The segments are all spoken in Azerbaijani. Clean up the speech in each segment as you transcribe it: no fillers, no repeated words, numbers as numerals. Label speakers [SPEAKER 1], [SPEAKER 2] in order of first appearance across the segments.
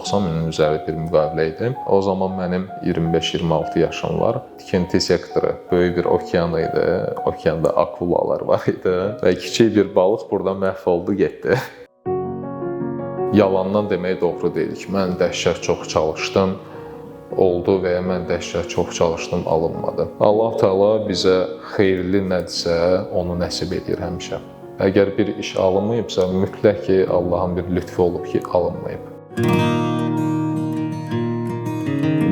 [SPEAKER 1] 90 minin üzəri bir müqavilə idi. O zaman mənim 25-26 yaşım var. Tikinti sektoru böyük bir okean idi. Okeanda akulalar var idi və kiçik bir balıq burada məhv oldu, getdi. Yalandan demək doğru deyil ki, mən dəhşət çox çalışdım, oldu və ya mən dəhşət çox çalışdım, alınmadı. Allah Teala bizə xeyirli nədirsə, onu nəsib edir həmişə. Əgər bir iş alınmayıbsa, mütləq ki, Allahın bir lütfu olub ki, alınmayıb.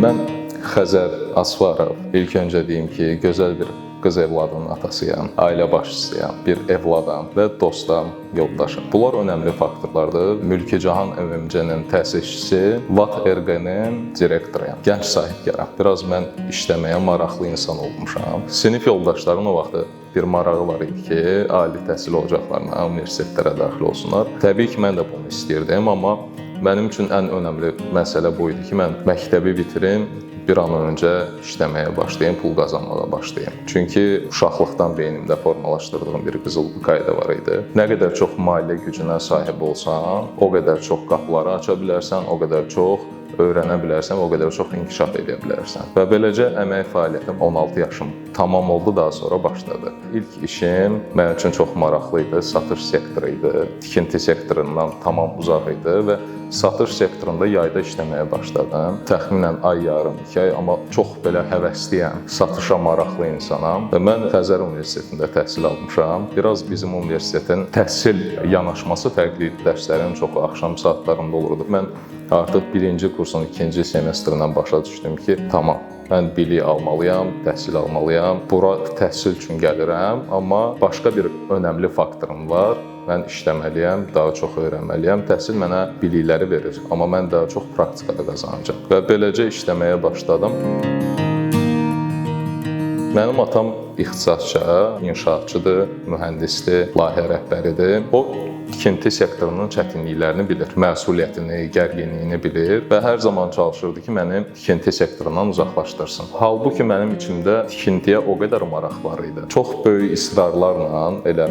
[SPEAKER 1] Mən Xəzər Asvarov. İlk öncə deyim ki, gözəl bir qız evladının atasıyam, ailə başçısıyam, bir evladam və dostam, yoldaşım. Bunlar önəmli faktorlardır. Mülki-Cahan ÖMC-nin təsisçisi, VAT RQ-nin direktoruyam, gənc sahibkaram. Biraz mən işləməyə maraqlı insan olmuşam. Sinif yoldaşlarım o vaxtı bir marağı var idi ki, ali təhsil ocaqlarına, universitetlərə daxil olsunlar. Təbii ki, mən də bunu istəyirdim, amma mənim üçün ən önəmli məsələ bu idi ki, mən məktəbi bitirim, bir an öncə işləməyə başlayayım, pul qazanmağa başlayayım. Çünki uşaqlıqdan beynimdə formalaşdırdığım bir qızıl qayda var idi. Nə qədər çox maliyyə gücünə sahib olsan, o qədər çox qapıları aça bilərsən, o qədər çox öyrənə bilərsən, o qədər çox inkişaf edə bilərsən. Və beləcə əmək fəaliyyətim 16 yaşım tamam oldu, daha sonra başladı. İlk işim mənim üçün çox maraqlı idi, satış sektoru idi. Tikinti sektorundan tamam uzaq idi və satış sektorunda yayda işləməyə başladım. Təxminən ay yarım, 2 ay, amma çox belə həvəsliyəm, satışa maraqlı insanam. Və mən Xəzər Universitetində təhsil almışam. Biraz bizim universitetin təhsil yanaşması fərqli idi. Dərslərin çoxu axşam saatlarında olurdu. Mən artıq birinci kursun 2-ci semestrindən başa düşdüm ki, tamam, mən bilik almalıyam, təhsil almalıyam. Bura təhsil üçün gəlirəm, amma başqa bir önəmli faktorum var. Mən işləməliyəm, daha çox öyrənməliyəm. Təhsil mənə bilikləri verir, amma mən daha çox praktikada qazanacağam. Və beləcə işləməyə başladım. Mənim atam ixtisasçı, inşaatçıdır, mühəndisdir, layihə rəhbəridir. O tikinti sektorunun çətinliklərini bilir, məsuliyyətini, gərginliyini bilir və hər zaman çalışırdı ki, məni tikinti sektorundan uzaqlaşdırsın. Halbuki mənim içimdə tikintiyə o qədər maraq var idi. Çox böyük israrlarla elə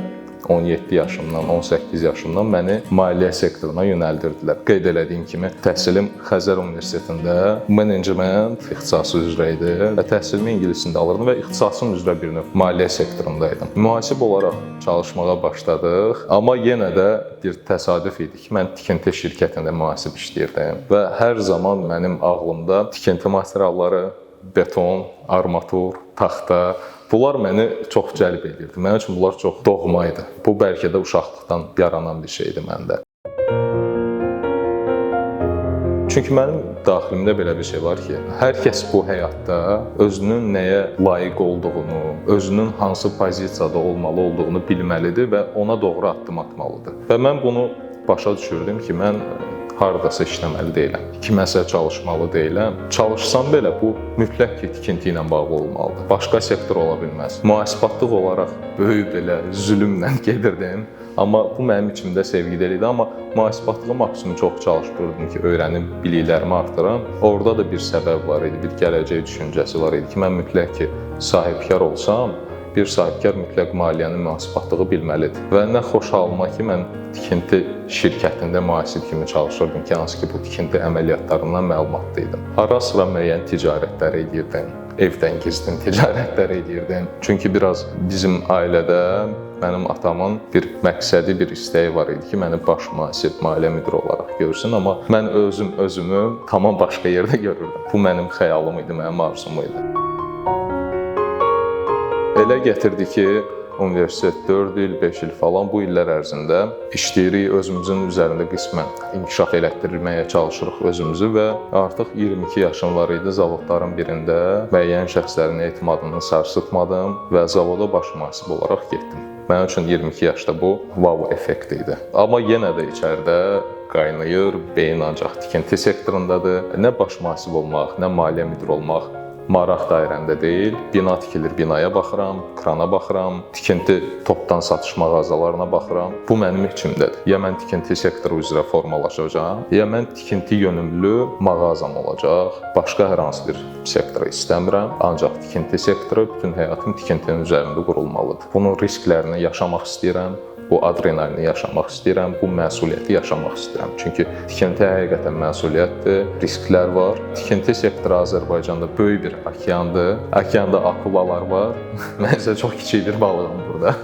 [SPEAKER 1] 17 yaşımdan, 18 yaşımdan məni maliyyə sektoruna yönəldirdilər. Qeyd elədiyim kimi, təhsilim Xəzər Universitetində menecment ixtisası üzrə idi və təhsilimi ingilis dilində alırdım və ixtisasım üzrə bir növ maliyyə sektorundaydım. Mühasib olaraq çalışmağa başladıq, amma yenə də bir təsadüf idi ki, mən tikinti şirkətində mühasib işləyirdim və hər zaman mənim ağlımda tikinti materialları, beton, armatur, taxta, bunlar məni çox cəlb edirdi. Mənim üçün bunlar çox doğma idi. Bu bəlkə də uşaqlıqdan yaranan bir şeydi məndə. Çünki mənim daxilimdə belə bir şey var ki, hər kəs bu həyatda özünün nəyə layiq olduğunu, özünün hansı pozisiyada olmalı olduğunu bilməlidir və ona doğru addım atmalıdır. Və mən bunu başa düşürdüm ki, mən hardasa işləməli deyiləm, kiməsə çalışmalı deyiləm. Çalışsam belə bu mütləq ki, tikinti ilə bağlı olmalıdır. Başqa sektor ola bilməz. Mühasibatlıq olaraq böyük belə zülmlə gedirdim. Amma bu mənim içimdə sevgi idi. Amma mühasibatlığı maksimum çox çalışırdım ki, öyrənim, biliklərimi artıram. Orada da bir səbəb var idi, bir gələcək düşüncəsi var idi ki, mən mütləq ki, sahibkar olsam, bir sahibkar mütləq maliyyənin mühasibatlığı bilməlidir. Və nə xoş halıma ki, mən tikinti şirkətində mühasib kimi çalışırdım ki, hansı ki, bu tikinti əməliyyatlarından məlumatlı idim. Ara sıra müəyyən ticarətlər edirdim, evdən gizlin ticarətlər edirdim. Çünki biraz bizim ailədə mənim atamın bir məqsədi, bir istəyi var idi ki, məni baş mühasib, maliyyə müdiri olaraq görsün, amma mən özümü tamam başqa yerdə görürdüm. Bu mənim xəyalım idi, mənim arzum idi. Elə gətirdi ki, universitet 4 il, 5 il falan bu illər ərzində işləyirik, özümüzün üzərində qismən inkişaf elətdirməyə çalışırıq özümüzü və artıq 22 yaşım var idi, zavodların birində müəyyən şəxslərin etimadını sarsıtmadım və zavoda baş mühasib olaraq getdim. Mənim üçün 22 yaşda bu wow effekti idi. Amma yenə də içəridə qaynayır, beyin ancaq tikinti sektorundadır. Nə baş mühasib olmaq, nə maliyyə müdiri olmaq maraq dairəmdə deyil. Bina tikilir, binaya baxıram, krana baxıram, tikinti topdan satış mağazalarına baxıram. Bu mənim içimdədir. Ya mən tikinti sektoru üzrə formalaşacağam, ya mən tikinti yönümlü mağazam olacaq. Başqa hər hansı bir sektoru istəmirəm. Ancaq tikinti sektoru, bütün həyatım tikintinin üzərində qurulmalıdır. Bunun risklərini yaşamaq istəyirəm. Bu adrenalini yaşamaq istəyirəm, bu məsuliyyəti yaşamaq istəyirəm. Çünki tikinti həqiqətən məsuliyyətdir, risklər var. Tikinti sektoru Azərbaycanda böyük bir okeandır. Okeanda akulalar var. Mən isə çox kiçik bir balığım burada.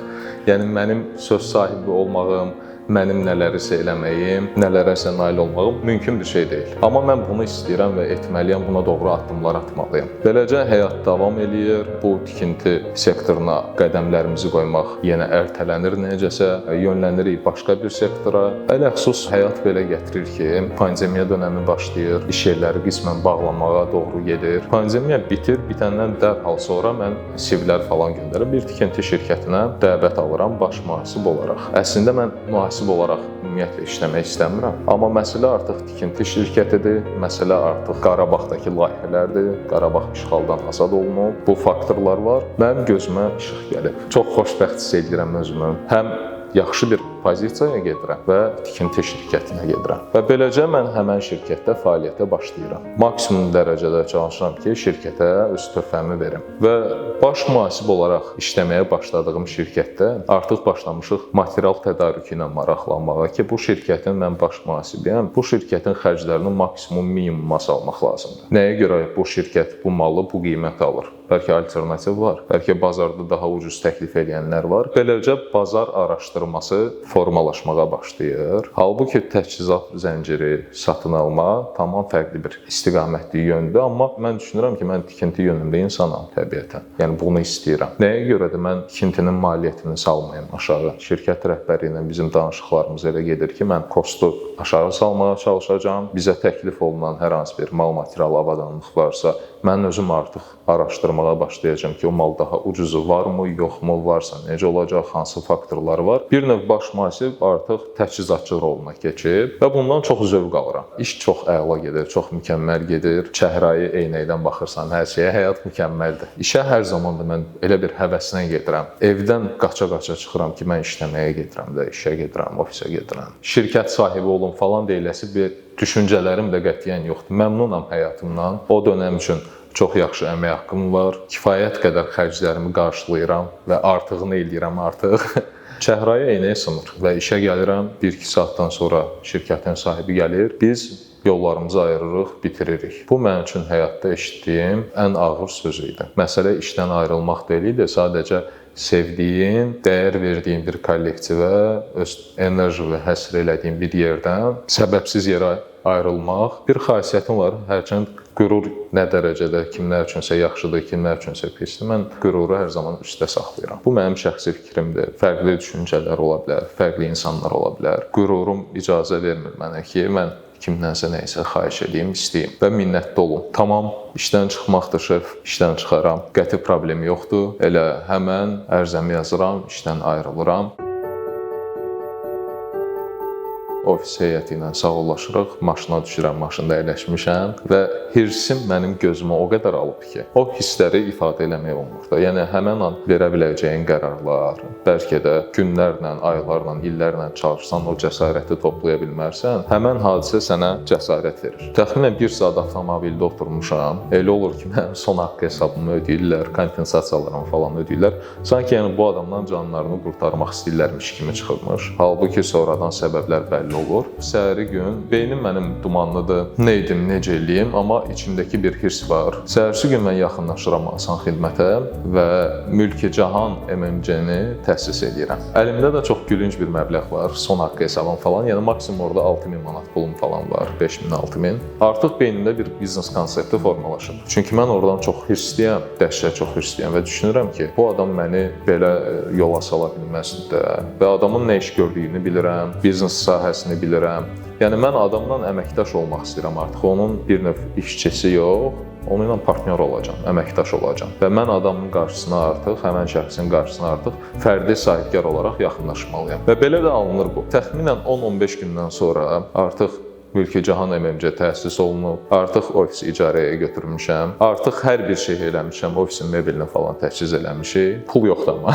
[SPEAKER 1] Yəni mənim söz sahibi olmağım, mənim nələrisə eləməyim, nələrəsə nail olmağım mümkün bir şey deyil. Amma mən bunu istəyirəm və etməliyəm, buna doğru addımlar atmalıyam. Beləcə həyat davam eləyir. Bu tikinti sektoruna qədəmlərimizi qoymaq yenə ertələnir necəsə, yönlənirik başqa bir sektora. Ələxüsus həyat belə gətirir ki, pandemiya dönəmi başlayır, iş yerləri qismən bağlanmağa doğru gedir. Pandemiya bitəndən dərhal sonra mən CV-lər falan göndərib bir tikinti şirkətinə dəvət alıram baş mühasib olaraq. Əslində mən mühasib olaraq ümumiyyətlə işləmək istəmirəm. Amma məsələ artıq tikinti şirkətidir, məsələ artıq Qarabağdakı layihələrdir, Qarabağ işğaldan azad olunub. Bu faktorlar var. Mənim gözümə işıq gəlib. Çox xoşbəxt hiss edirəm özümü. Həm yaxşı bir pozisiyaya gedirəm və tikinti şirkətinə gedirəm. Və beləcə mən həmən şirkətdə fəaliyyətə başlayıram. Maksimum dərəcədə çalışıram ki, şirkətə öz töhfəmi verim. Və baş mühasib olaraq işləməyə başladığım şirkətdə artıq başlamışıq material tədarükü ilə maraqlanmağa ki, bu şirkətin mən baş mühasibiyəm. Bu şirkətin xərclərini maksimum minimuma salmaq lazımdır. Nəyə görə bu şirkət bu malı bu qiymətə alır? Bəlkə alternativ var, bəlkə bazarda daha ucuz təklif edənlər var. Beləcə bazar araşdırması formalaşmağa başlayır. Halbuki təchizat zənciri satın alma tamam fərqli bir istiqamətli yöndür, amma mən düşünürəm ki, mən tikinti yönündə insanam təbiətən. Yəni bunu istəyirəm. Nəyə görədir mən tikintinin maliyyətini salmayım aşağı. Şirkət rəhbəri ilə bizim danışıqlarımız elə gedir ki, mən kostu aşağı salmağa çalışacağam. Bizə təklif olunan hər hansı bir mal material avadanlıq varsa, mən özüm artıq araşdırmağa başlayacağam ki, o mal daha ucuzu varmı, yoxmu, varsa necə olacaq, hansı faktorlar var. Bir növ baş mühasib artıq təchizatçı roluna keçib və bundan çox zövq alıram. İş çox əla gedir, çox mükəmməl gedir. Çəhrayı eynəkdən baxırsan hər şeyə, həyat mükəmməldir. İşə hər zaman da mən elə bir həvəslə gedirəm. Evdən qaça-qaça çıxıram ki, mən işləməyə gedirəm də, işə gedirəm, ofisə gedirəm. Şirkət sahibi olun falan deyiləsi bir düşüncələrim də qətiyyən yoxdur. Məmnunam həyatımdan. O dönəm üçün çox yaxşı əmək haqqım var. Kifayət qədər xərclərimi qarşılayıram və artığını eləyirəm artıq. Çəhrayı eynəyə sınır və işə gəlirəm. 1-2 saatdan sonra şirkətin sahibi gəlir. Biz yollarımızı ayırırıq, bitiririk. Bu mənim üçün həyatda eşitdiyim ən ağır söz idi. Məsələ işdən ayrılmaq deyil idi, sadəcə sevdiyin, dəyər verdiyin bir kollektivə, öz enerji və həsr elədiyin bir yerdən səbəbsiz yerə ayrılmaq bir xasiyyətim var. Hərçənd qürur nə dərəcədə kimlər üçünsə yaxşıdır, kimlər üçünsə pisdir. Mən qüruru hər zaman üstə saxlayıram. Bu mənim şəxsi fikrimdir. Fərqli düşüncələr ola bilər, fərqli insanlar ola bilər. Qürurum icazə vermir mənə ki, mən kimdənsə nəyisə xahiş edeyim, istəyim və minnətli olum. Tamam, işdən çıxmaqdır şef, işdən çıxaram. Qəti problemi yoxdur. Elə həmən ərzəmi yazıram, işdən ayrılıram. Ofis heyəti ilə sağollaşırıq, maşına düşürəm, maşında əyləşmişəm və hirsim mənim gözümü o qədər alıb ki, o hissləri ifadə eləmək olmur da. Yəni həmən an verə biləcəyin qərarlar, bəlkə də günlərlə, aylarla, illərlə çalışsan o cəsarəti toplaya bilmərsən, həmən hadisə sənə cəsarət verir. Təxminən 1 saat avtomobildə oturmuşam, elə olur ki, mənim son haqqı hesabımı ödəyirlər, kompensasiyalarımı falan ödəyirlər. Sanki yəni bu adamdan canlarını qurtarmaq istəyirlərmiş kimi çıxırmış. Halbuki sonradan səbəblər bəlli olur. Səhəri gün beynim mənim dumanlıdır. Nə edim, necə eləyim, amma içimdəki bir hirs var. Səhərsi gün mən yaxınlaşıram Asan Xidmətə və Mülki Cahan MMC-ni təsis edirəm. Əlimdə də çox gülünc bir məbləğ var, son haqqı hesabım falan. Yəni maksimum orada 6000 manat pulum falan var, 5000-6000. Artıq beynimdə bir biznes konsepti formalaşıb. Çünki mən oradan çox hirsliyəm, dəhşət çox hirsliyəm və düşünürəm ki, bu adam məni belə yola sala bilməzdi də. Və adamın nə iş gördüyünü bilirəm, biznes sahəsini bilirəm. Yəni mən adamdan əməkdaş olmaq istəyirəm artıq. Onun bir növ işçisi yox, onunla partnyor olacağam, əməkdaş olacağam. Və mən adamın qarşısına artıq, həmən şəxsin qarşısına artıq fərdi sahibkar olaraq yaxınlaşmalıyam. Və belə də alınır bu. Təxminən 10-15 gündən sonra artıq Mülki Cahan MMC təsis olunub, artıq ofisi icarəyə götürmüşəm, artıq hər bir şey eləmişəm, ofisin mebelini falan təchiz eləmişik. Pul yoxdur amma,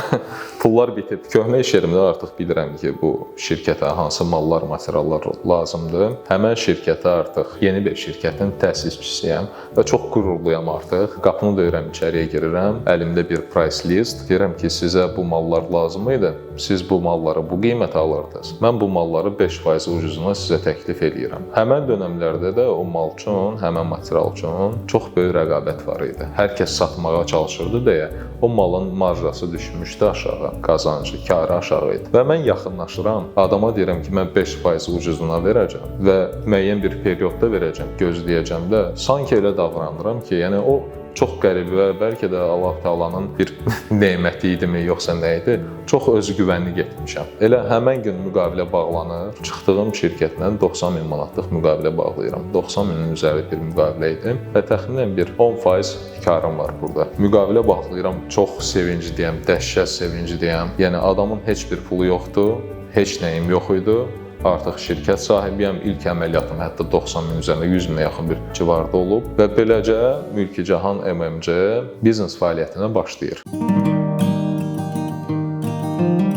[SPEAKER 1] pullar bitib. Köhnə iş yerimdə artıq bilirəm ki, bu şirkətə hansı mallar, materiallar lazımdır. Həmən şirkətə artıq yeni bir şirkətin təsisçisiyəm və çox qürurluyam artıq. Qapını döyürəm, içəriyə girirəm, əlimdə bir price list. Deyirəm ki, sizə bu mallar lazım idi. siz bu malları bu qiymətə alırdınız. Mən bu malları 5% ucuzuna sizə təklif edirəm. Həmən dönəmlərdə də o mal üçün, həmən material üçün çox böyük rəqabət var idi. Hər kəs satmağa çalışırdı deyə o malın marjası düşmüşdü aşağı, qazancı, karı aşağı idi. Və mən yaxınlaşıram, adama deyirəm ki, mən 5% ucuzuna verəcəm və müəyyən bir periodda verəcəm, gözləyəcəm də, sanki elə davranıram ki, yəni o çox qəribə, bəlkə də Allah Taalanın bir neməti idimi, yoxsa nə idi? Çox özgüvənli getmişəm. Elə həmən gün müqavilə bağlanır. Çıxdığım şirkətlə 90 min manatlıq müqavilə bağlayıram. 90 minin üzəri bir müqavilə idi və təxminən bir 10% karım var burada. Müqavilə bağlayıram, çox sevincliyəm, dəhşət sevincliyəm. Yəni adamın heç bir pulu yoxdur, heç nəyim yox idi. Artıq şirkət sahibiyəm, ilk əməliyyatım hətta 90 min üzərində 100 minə yaxın bir civarda olub və beləcə Mülki Cahan MMC biznes fəaliyyətinə başlayır.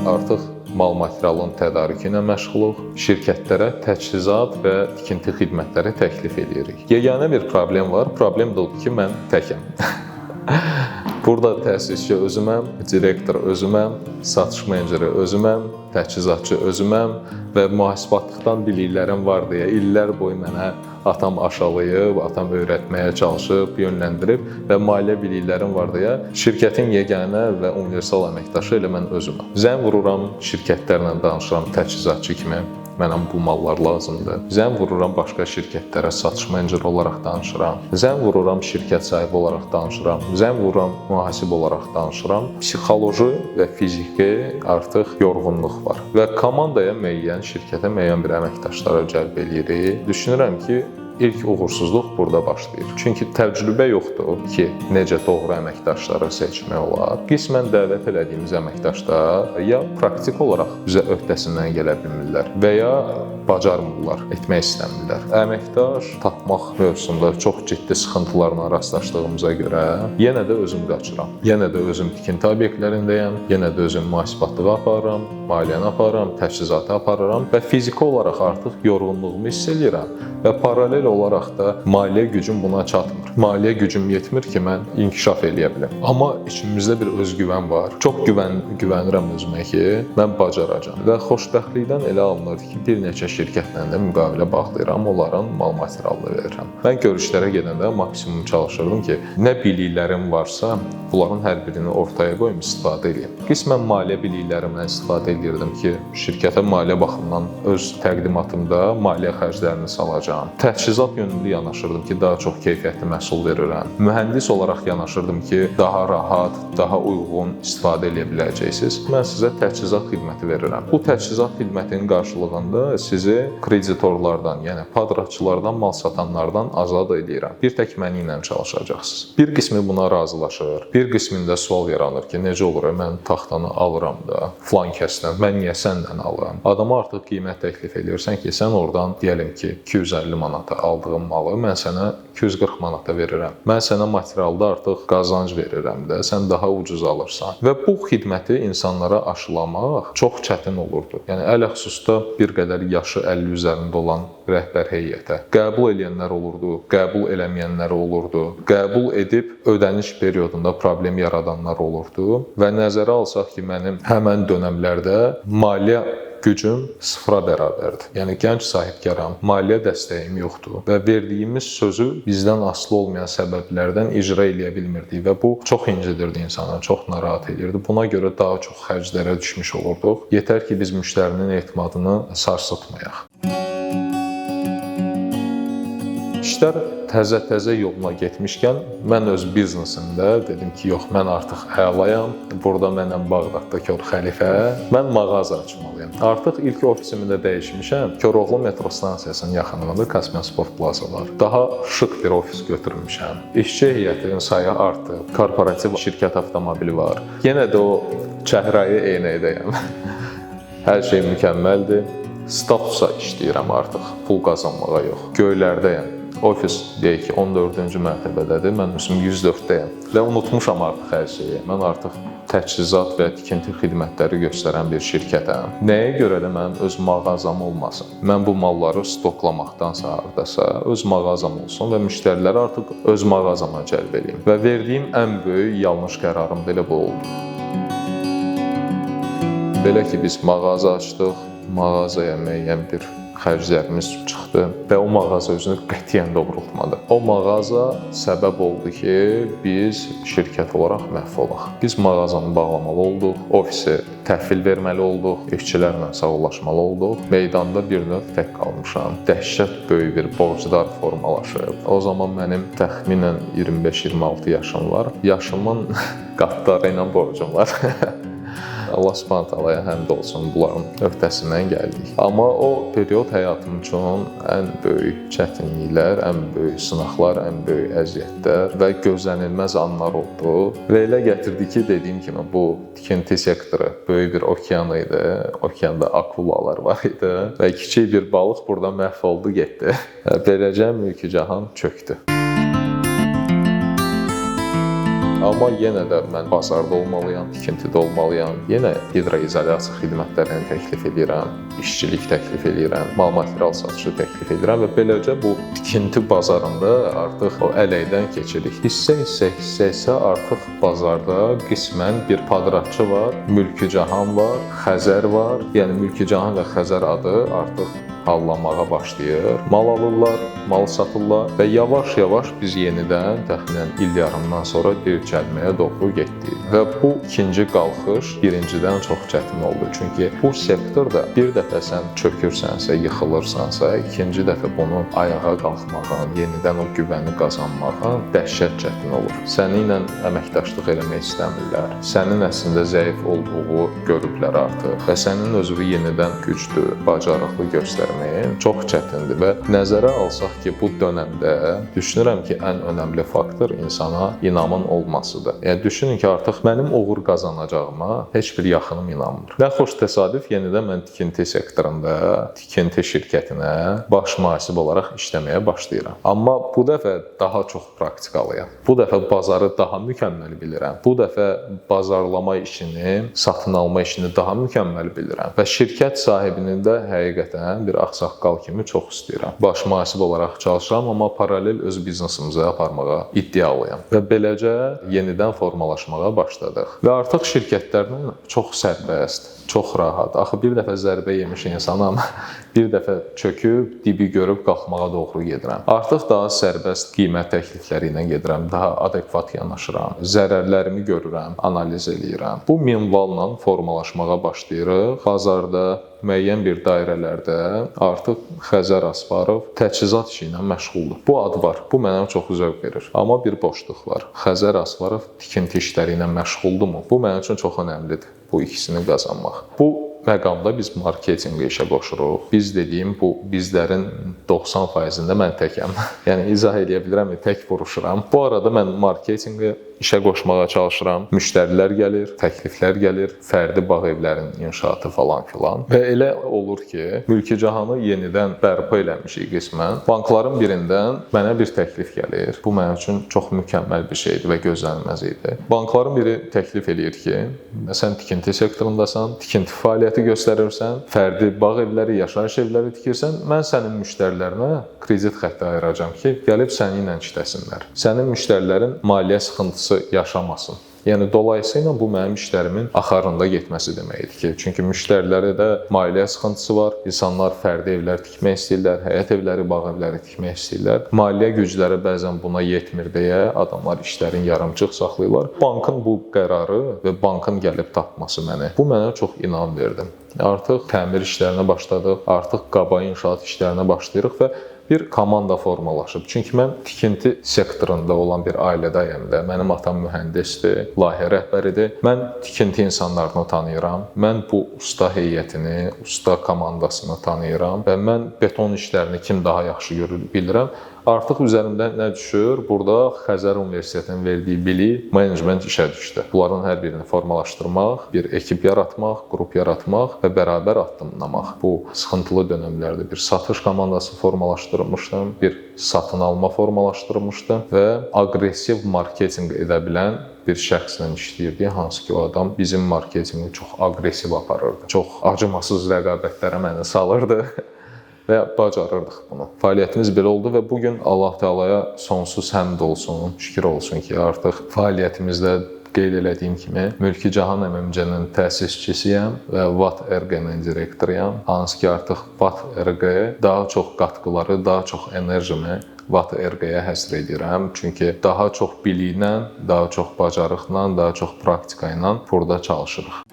[SPEAKER 1] Artıq mal materialın tədarükü ilə məşğuluq, şirkətlərə təchizat və tikinti xidmətləri təklif edirik. Yeganə bir problem var, problem də odur ki, mən təkəm. Burada təsisçi özüməm, direktor özüməm, satış meneceri özüməm, təchizatçı özüməm və mühasibatlıqdan biliklərim var deyə illər boyu mənə atam aşalayıb, atam öyrətməyə çalışıb, yönləndirib və maliyyə biliklərim var deyə şirkətin yeganə və universal əməkdaşı elə mən özüməm. Zəng vururam, şirkətlərlə danışıram, təchizatçı kimi. Mənə bu mallar lazımdır. Zəng vururam başqa şirkətlərə, satış meneceri olaraq danışıram. Zəng vururam şirkət sahibi olaraq danışıram. Zəng vururam mühasib olaraq danışıram. Psixoloji və fiziki artıq yorğunluq var. Və komandaya müəyyən, şirkətə müəyyən bir əməkdaşlara cəlb edirik. Düşünürəm ki, İlk uğursuzluq burada başlayır. Çünki təcrübə yoxdur ki, necə doğru əməkdaşları seçmək olar. Qismən dəvət elədiyimiz əməkdaşlar ya praktik olaraq bizə öhdəsindən gələ bilmirlər və ya bacarmırlar, etmək istəmirlər. Əməkdaş tapmaq mövzusunda çox ciddi sıxıntılarla rastlaşdığımıza görə yenə də özüm qaçıram. Yenə də özüm tikinti obyektlərindəyəm, yenə də özüm mühasibatlığı aparıram, maliyyəni aparıram, təchizatı aparıram və fiziki olaraq artıq yorğunluğumu hiss edirəm və paralel olaraq da maliyyə gücüm buna çatmır. Maliyyə gücüm yetmir ki, mən inkişaf eləyə bilim. Amma içimizdə bir özgüvən var. Çox güvənirəm özümə ki, mən bacaracağam. Və xoşbəxtlikdən elə alınırdı ki, bir neçə şirkətlə də müqavilə bağlayıram, onların mal materialını verirəm. Mən görüşlərə gedəndə maksimum çalışırdım ki, nə biliklərim varsa, bunların hər birini ortaya qoyum, istifadə edeyim. Qismən maliyyə biliklərimdən istifadə edirdim ki, şirkətə maliyyə baxımından öz təqdimatımda maliyyə xərclərini salacağam. Təchizat yönümlü yanaşırdım ki, daha çox keyfiyyətli məhsul verirəm. Mühəndis olaraq yanaşırdım ki, daha rahat, daha uyğun istifadə edə biləcəksiniz. Mən sizə təchizat xidməti verirəm. Bu təchizat xidmətinin qarşılığında sizi kreditorlardan, yəni padratçılardan, mal satanlardan azad edirəm. Bir tək məni ilə çalışacaqsınız. Bir qismi buna razılaşır. Bir qismində sual yaranır ki, necə olur, mən taxtanı alıram da, filan kəsdən, mən niyə səndən alıram? Adama artıq qiymət təklif edirsən ki, sən oradan deyəlim ki, 250 manata aldığım malı mən sənə 240 manata verirəm. Mən sənə materialda artıq qazanc verirəm də, sən daha ucuz alırsan. Və bu xidməti insanlara aşılamaq çox çətin olurdu. Yəni ələxüsusda bir qədər yaşı 50 üzərində olan rəhbər heyətə qəbul edənlər olurdu, qəbul eləməyənlər olurdu. Qəbul edib ödəniş periodunda problem yaradanlar olurdu və nəzərə alsaq ki, mənim həmən dönəmlərdə maliyyə gücüm sıfıra bərabərdir. Yəni gənc sahibkaram, maliyyə dəstəyim yoxdur və verdiyimiz sözü bizdən asılı olmayan səbəblərdən icra eləyə bilmirdik və bu çox incidirdi insanı, çox narahat edirdi. Buna görə daha çox xərclərə düşmüş olurduq. Yetər ki, biz müştərinin etimadını sarsıtmayaq. İşlər təzə yoluna getmişkən, mən öz biznesimdə dedim ki, yox, mən artıq əlayam, burada mənəm Bağdadda Kor Xəlifə, mən mağaza açmalıyam. Artıq ilk ofisimi də dəyişmişəm, Koroğlu metro stansiyasının yaxınlığında Kaspian Sport Plaza var. Daha şık bir ofis götürmüşəm. İşçi heyətinin sayı artıb, korporativ şirkət avtomobili var. Yenə də o çəhrayı eynəkdəyəm. Hər şey mükəmməldir. Statusa işləyirəm artıq, pul qazanmağa yox. Göylərdəyəm. Ofis deyək ki, 14-cü mərtəbədədir, mən özüm 104-dəyəm və unutmuşam artıq hər şeyi. Mən artıq təchizat və tikinti xidmətləri göstərən bir şirkətəm. Nəyə görə də mənim öz mağazam olmasın? Mən bu malları stoklamaqdansa hardasa öz mağazam olsun və müştəriləri artıq öz mağazama cəlb edeyim. Və verdiyim ən böyük yanlış qərarım belə bu oldu. Belə ki, biz mağaza açdıq, mağazaya müəyyən bir xərclərimiz çıxdı və o mağaza özünü qətiyyən doğrultmadı. O mağaza səbəb oldu ki, biz şirkət olaraq məhv olaq. Biz mağazanı bağlamalı olduq, ofisi təhvil verməli olduq, işçilərlə sağollaşmalı olduq. Meydanda bir növ tək qalmışam. Dəhşət böyük bir borcdar formalaşıb. O zaman mənim təxminən 25-26 yaşım var. Yaşımın qatları ilə borcum var. Allah Subhanahu taalaya həmd olsun, bunların öhdəsindən gəldik. Amma o period həyatım üçün ən böyük çətinliklər, ən böyük sınaqlar, ən böyük əziyyətlər və gözlənilməz anlar oldu. Və elə gətirdi ki, dediyim kimi bu tikinti sektoru böyük bir okean idi. Okeanda akulalar var idi və kiçik bir balıq burada məhv oldu, getdi. Beləcə mülki cahan çökdü. Amma yenə də mən bazarda olmalıyam, tikintidə olmalıyam. Yenə hidroizolyasiya xidmətlərini təklif edirəm, işçilik təklif edirəm, mal material satışı təklif edirəm və beləcə bu tikinti bazarında artıq o əleydən keçirik. Hissə artıq bazarda qismən bir padratçı var, Mülki Cahan var, Xəzər var. Yəni Mülki Cahan və Xəzər adı artıq hallanmağa başlayır. Mal alırlar, mal satırlar və yavaş-yavaş biz yenidən təxminən il yarımdan sonra bir cəlməyə doğru getdik. Və bu ikinci qalxış birincidən çox çətin oldu. Çünki bu sektorda bir dəfə sən çökürsənsə, yıxılırsansa, ikinci dəfə bunu ayağa qalxmağın, yenidən o güvəni qazanmağın dəhşət çətin olur. Səninlə əməkdaşlıq eləmək istəmirlər. Sənin əslində zəif olduğu görüblər artıq və sənin özünü yenidən güclü, bacarıqlı göstərir. Çox çətindir və nəzərə alsaq ki, bu dönəmdə düşünürəm ki, ən önəmli faktor insana inamın olmasıdır. Yəni düşünün ki, artıq mənim uğur qazanacağıma heç bir yaxınım inanmır. Nə xoş təsadüf, yenidən mən tikinti sektorunda, tikinti şirkətinə baş mühasib olaraq işləməyə başlayıram. Amma bu dəfə daha çox praktikalıyam. Bu dəfə bazarı daha mükəmməl bilirəm. Bu dəfə bazarlama işini, satın alma işini daha mükəmməl bilirəm və şirkət sahibinin də həqiqətən bir ağsaqqal kimi çox istəyirəm. Baş mühasib olaraq çalışıram, amma paralel öz biznesimizi aparmağa iddialıyam. Və beləcə yenidən formalaşmağa başladıq. Və artıq şirkətlərlə çox sərbəst, çox rahat. Axı bir dəfə zərbə yemiş insanam, bir dəfə çöküb, dibi görüb qalxmağa doğru gedirəm. Artıq daha sərbəst qiymət təklifləri ilə gedirəm, daha adekvat yanaşıram, zərərlərimi görürəm, analiz eləyirəm. Bu minvalla formalaşmağa başlayırıq. Bazarda müəyyən bir dairələrdə artıq Xəzər Asvarov təchizat işi ilə məşğuldur. Bu ad var. Bu mənə çox zövq verir. Amma bir boşluq var. Xəzər Asvarov tikinti işləri ilə məşğuldurmu? Bu mənim üçün çox önəmlidir. Bu ikisini qazanmaq. Bu məqamda biz marketinqi işə qoşuruq. Biz dediyim bu bizlərin 90%-ində mən təkəm. Yəni izah edə bilirəm, tək vuruşuram. Bu arada mən marketinqi işə qoşmağa çalışıram. Müştərilər gəlir, təkliflər gəlir, fərdi bağ evlərinin inşaatı falan filan. Və elə olur ki, Mülki Cahanı yenidən bərpa eləmişik qismən. Bankların birindən mənə bir təklif gəlir. Bu mənim üçün çox mükəmməl bir şeydir və gözlənilməz idi. Bankların biri təklif eləyir ki, sən tikinti sektorundasan, tikinti fəaliyyəti göstərirsən, fərdi bağ evləri, yaşayış evləri tikirsən, mən sənin müştərilərinə kredit xətti ayıracağam ki, gəlib səninlə işləsinlər. Sənin müştərilərin maliyyə sıxıntısı yaşamasın. Yəni dolayısıyla bu mənim işlərimin axarında getməsi deməkdir ki, çünki müştərilərə də maliyyə sıxıntısı var. İnsanlar fərdi evlər tikmək istəyirlər, həyət evləri, bağ evləri tikmək istəyirlər. Maliyyə gücləri bəzən buna yetmir deyə adamlar işlərin yarımçıq saxlayırlar. Bankın bu qərarı və bankın gəlib tapması mənə, bu mənə çox inam verdi. Artıq təmir işlərinə başladıq, artıq qaba inşaat işlərinə başlayırıq və bir komanda formalaşıb. Çünki mən tikinti sektorunda olan bir ailədəyəm də. Mənim atam mühəndisdir, layihə rəhbəridir. Mən tikinti insanlarını tanıyıram. Mən bu usta heyətini, usta komandasını tanıyıram və mən beton işlərini kim daha yaxşı görür bilirəm. Artıq üzərimdə nə düşür? Burada Xəzər Universitetinin verdiyi bilik, menecment işə düşdü. Bunların hər birini formalaşdırmaq, bir ekip yaratmaq, qrup yaratmaq və bərabər addımlamaq. Bu sıxıntılı dönəmlərdə bir satış komandası formalaşdırmışdım, bir satın alma formalaşdırmışdım və aqressiv marketinq edə bilən bir şəxslə işləyirdi, hansı ki o adam bizim marketinqi çox aqressiv aparırdı. Çox acımasız rəqabətlərə məni salırdı. Və bacarırdıq bunu. Fəaliyyətimiz belə oldu və bugün Allah Teala'ya sonsuz həmd olsun, şükür olsun ki, artıq fəaliyyətimizdə qeyd elədiyim kimi, Mülki Cahan MMC-nin təsisçisiyəm və VAT RQ-nin direktoruyam. Hansı ki, artıq VAT RQ daha çox qatqıları, daha çox enerjimi VAT RQ-yə həsr edirəm. Çünki daha çox biliklə, daha çox bacarıqla, daha çox praktika ilə burada çalışırıq.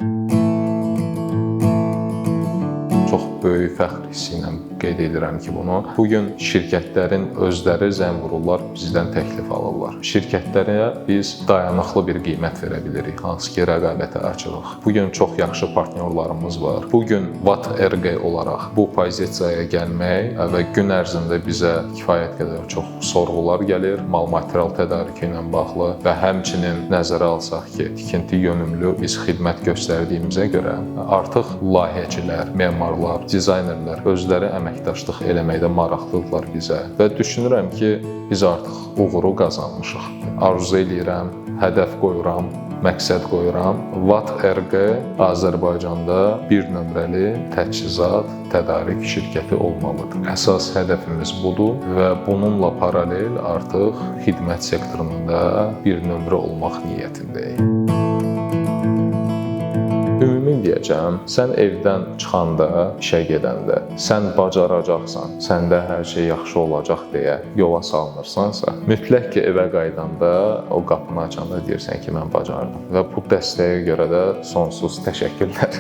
[SPEAKER 1] Çox böyük fəxr hissi ilə qeyd edirəm ki, bunu. Bugün şirkətlərin özləri zəng vururlar, bizdən təklif alırlar. Şirkətlərə biz dayanıqlı bir qiymət verə bilirik, hansı ki, rəqabətə açırıq. Bugün çox yaxşı partnyorlarımız var. Bugün VAT RQ olaraq bu pozisiyaya gəlmək və gün ərzində bizə kifayət qədər çox sorğular gəlir, mal-material tədarükü ilə bağlı və həmçinin nəzərə alsaq ki, tikinti yönümlü biz xidmət göstərdiyimizə görə artıq layihəçilər, memarlar, dizaynerlər özləri əməkdaşlıq eləməkdə maraqlıdırlar bizə və düşünürəm ki, biz artıq uğuru qazanmışıq. Arzu eləyirəm, hədəf qoyuram, məqsəd qoyuram. VAT RQ Azərbaycanda bir nömrəli təchizat tədarik şirkəti olmalıdır. Əsas hədəfimiz budur və bununla paralel artıq xidmət sektorunda bir nömrə olmaq niyyətindəyik. Ümumi deyəcəm, sən evdən çıxanda, işə gedəndə, sən bacaracaqsan, səndə hər şey yaxşı olacaq deyə yola salınırsansa, mütləq ki, evə qayıdanda, o qapını açanda deyirsən ki, mən bacardım. Və bu dəstəyə görə də sonsuz təşəkkürlər.